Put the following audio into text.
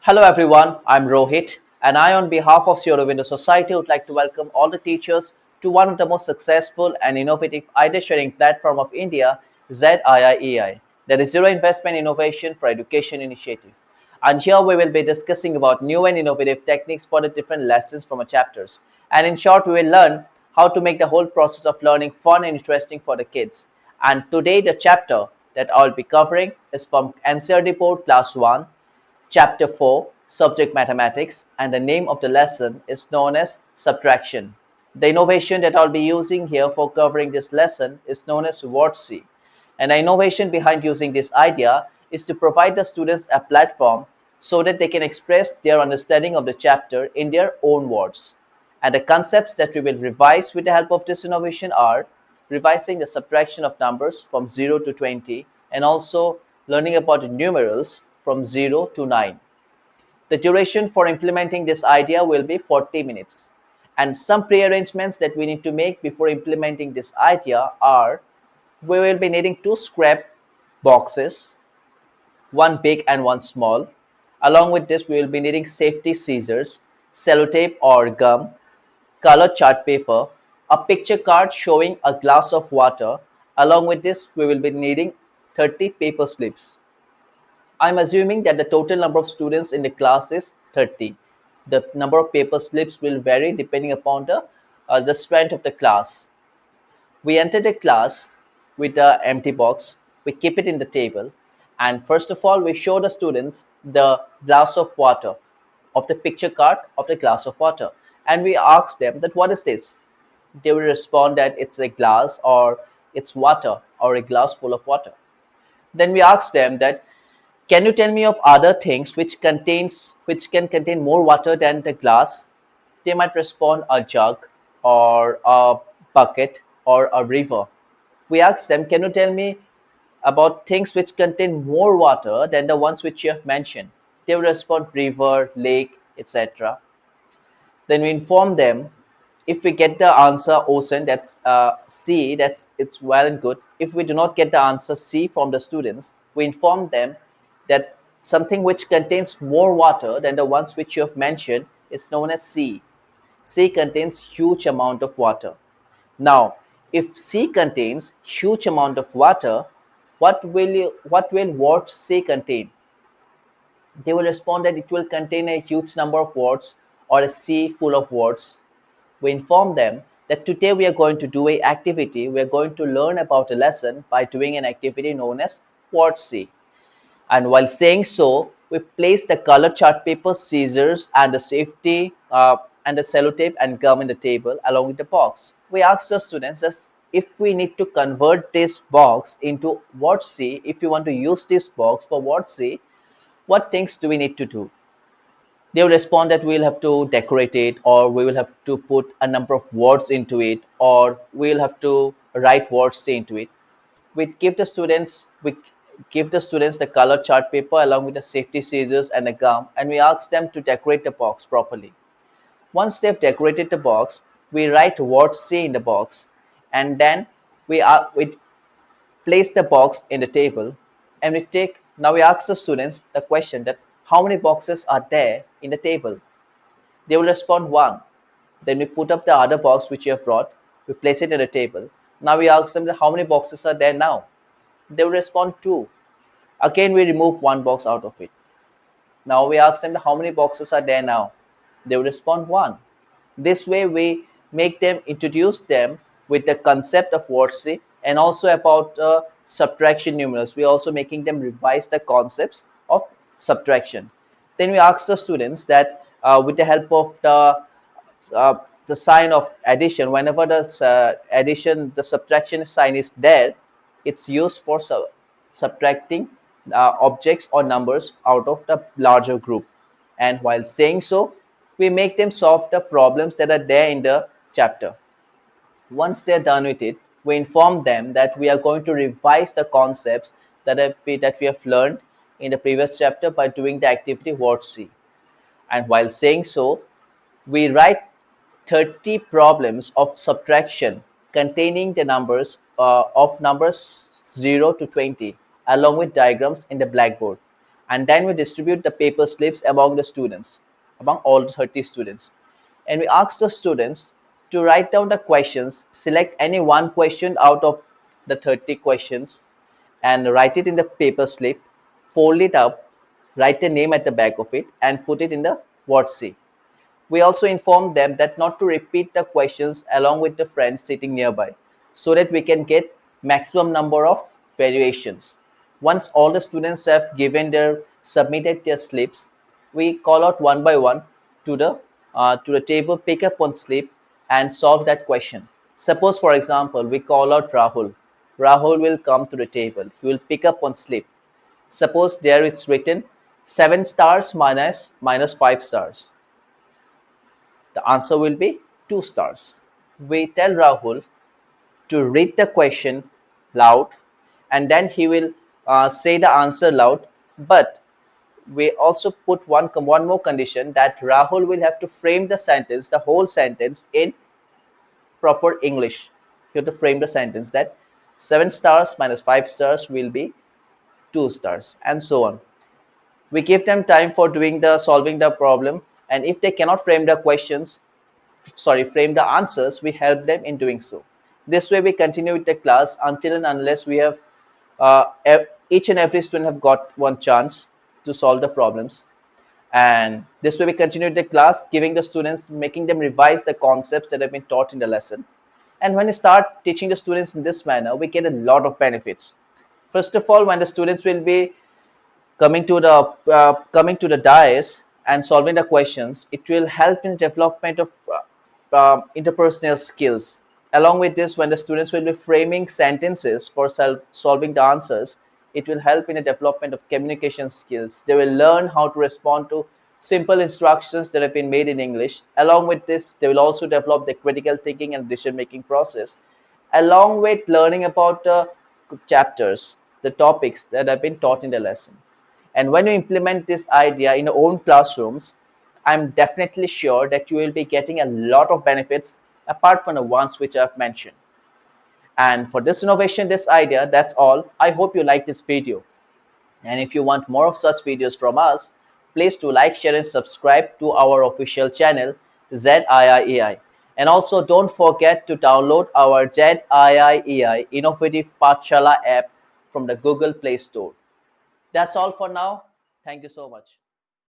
Hello everyone, I'm Rohit and I on behalf of Zero Window Society would like to welcome all the teachers to one of the most successful and innovative idea sharing platform of India, ZIIEI, that is Zero Investment Innovation for Education Initiative. And here we will be discussing about new and innovative techniques for the different lessons from our chapters. And in short, we will learn how to make the whole process of learning fun and interesting for the kids. And today the chapter that I'll be covering is from NCERT Board Class 1, Chapter 4, Subject Mathematics, and the name of the lesson is known as Subtraction. The innovation that I'll be using here for covering this lesson is known as WordC. And the innovation behind using this idea is to provide the students a platform so that they can express their understanding of the chapter in their own words. And the concepts that we will revise with the help of this innovation are revising the subtraction of numbers from 0 to 20 and also learning about the numerals from 0 to 9. The duration for implementing this idea will be 40 minutes. And some prearrangements that we need to make before implementing this idea are we will be needing two scrap boxes, one big and one small. Along with this, we will be needing safety scissors, sellotape or gum, color chart paper, a picture card showing a glass of water. Along with this, we will be needing 30 paper slips. I'm assuming that the total number of students in the class is 30. The number of paper slips will vary depending upon the strength of the class. We enter the class with an empty box. We keep it in the table. And first of all, we show the students the glass of water of the picture card of the glass of water. And we ask them that what is this? They will respond that it's a glass or it's water or a glass full of water. Then we ask them that can you tell me of other things which can contain more water than the glass? They might respond a jug or a bucket or a river. We ask them, can you tell me about things which contain more water than the ones which you have mentioned? They will respond river, lake, etc. Then we inform them if we get the answer ocean, that's C, that's it's well and good. If we do not get the answer C from the students, we inform them that something which contains more water than the ones which you have mentioned is known as C. C contains huge amount of water. Now, if C contains huge amount of water, what will word C contain? They will respond that it will contain a huge number of words or a sea full of words. We inform them that today we are going to do a activity. We are going to learn about a lesson by doing an activity known as word C. And while saying so, we place the color chart paper, scissors, and the safety and the sellotape and gum in the table along with the box. We ask the students as if we need to convert this box into word C, if you want to use this box for word C, what things do we need to do? They will respond that we will have to decorate it, or we will have to put a number of words into it, or we will have to write words into it. We give the students the color chart paper along with the safety scissors and a gum, and we ask them to decorate the box properly. Once they've decorated the box, we write word C in the box, and then we place the box in the table, and now we ask the students the question that how many boxes are there in the table. They will respond one. Then we put up the other box which you have brought, we place it in the table. Now we ask them that how many boxes are there now. They will respond two. Again we remove one box out of it. Now we ask them how many boxes are there now. They will respond one. This way we make them introduce them with the concept of word C and also about subtraction numerals. We are also making them revise the concepts of subtraction. Then we ask the students that with the help of the sign of addition, whenever the subtraction sign is there, it's used for subtracting objects or numbers out of the larger group. And while saying so, we make them solve the problems that are there in the chapter. Once they're done with it, we inform them that we are going to revise the concepts that we have learned in the previous chapter by doing the activity word C. And while saying so, we write 30 problems of subtraction containing the numbers of numbers 0 to 20 along with diagrams in the blackboard. and then we distribute the paper slips among the students, among all 30 students. And we ask the students to write down the questions, select any one question out of the 30 questions, and write it in the paper slip, fold it up, write the name at the back of it, and put it in the WhatsApp. We also inform them that not to repeat the questions along with the friends sitting nearby, so that we can get maximum number of variations. Once all the students have given their submitted their slips, we call out one by one to the table, pick up one slip and solve that question. Suppose for example we call out Rahul. Rahul will come to the table. He will pick up one slip. Suppose there it's written 7 stars minus 5 stars. The answer will be 2 stars. We tell Rahul to read the question loud, and then he will say the answer loud, but we also put one more condition, that Rahul will have to frame the sentence, the whole sentence, in proper English. You have to frame the sentence that 7 stars minus 5 stars will be 2 stars, and so on. We give them time for doing the solving the problem, and if they cannot frame the questions, frame the answers, we help them in doing so. This way we continue with the class until and unless we have each and every student have got one chance to solve the problems. And this way we continue with the class, giving the students, making them revise the concepts that have been taught in the lesson. And when we start teaching the students in this manner, we get a lot of benefits. First of all, when the students will be coming to the dais and solving the questions, it will help in development of interpersonal skills. Along with this, when the students will be framing sentences for solving the answers, it will help in the development of communication skills. They will learn how to respond to simple instructions that have been made in English. Along with this, they will also develop the critical thinking and decision making process, along with learning about the chapters, the topics that have been taught in the lesson. And when you implement this idea in your own classrooms, I'm definitely sure that you will be getting a lot of benefits apart from the ones which I've mentioned. And for this innovation, this idea, that's all. I hope you like this video. And if you want more of such videos from us, please do like, share and subscribe to our official channel, ZIIEI. And also don't forget to download our ZIIEI Innovative Pathshaala app from the Google Play Store. That's all for now. Thank you so much.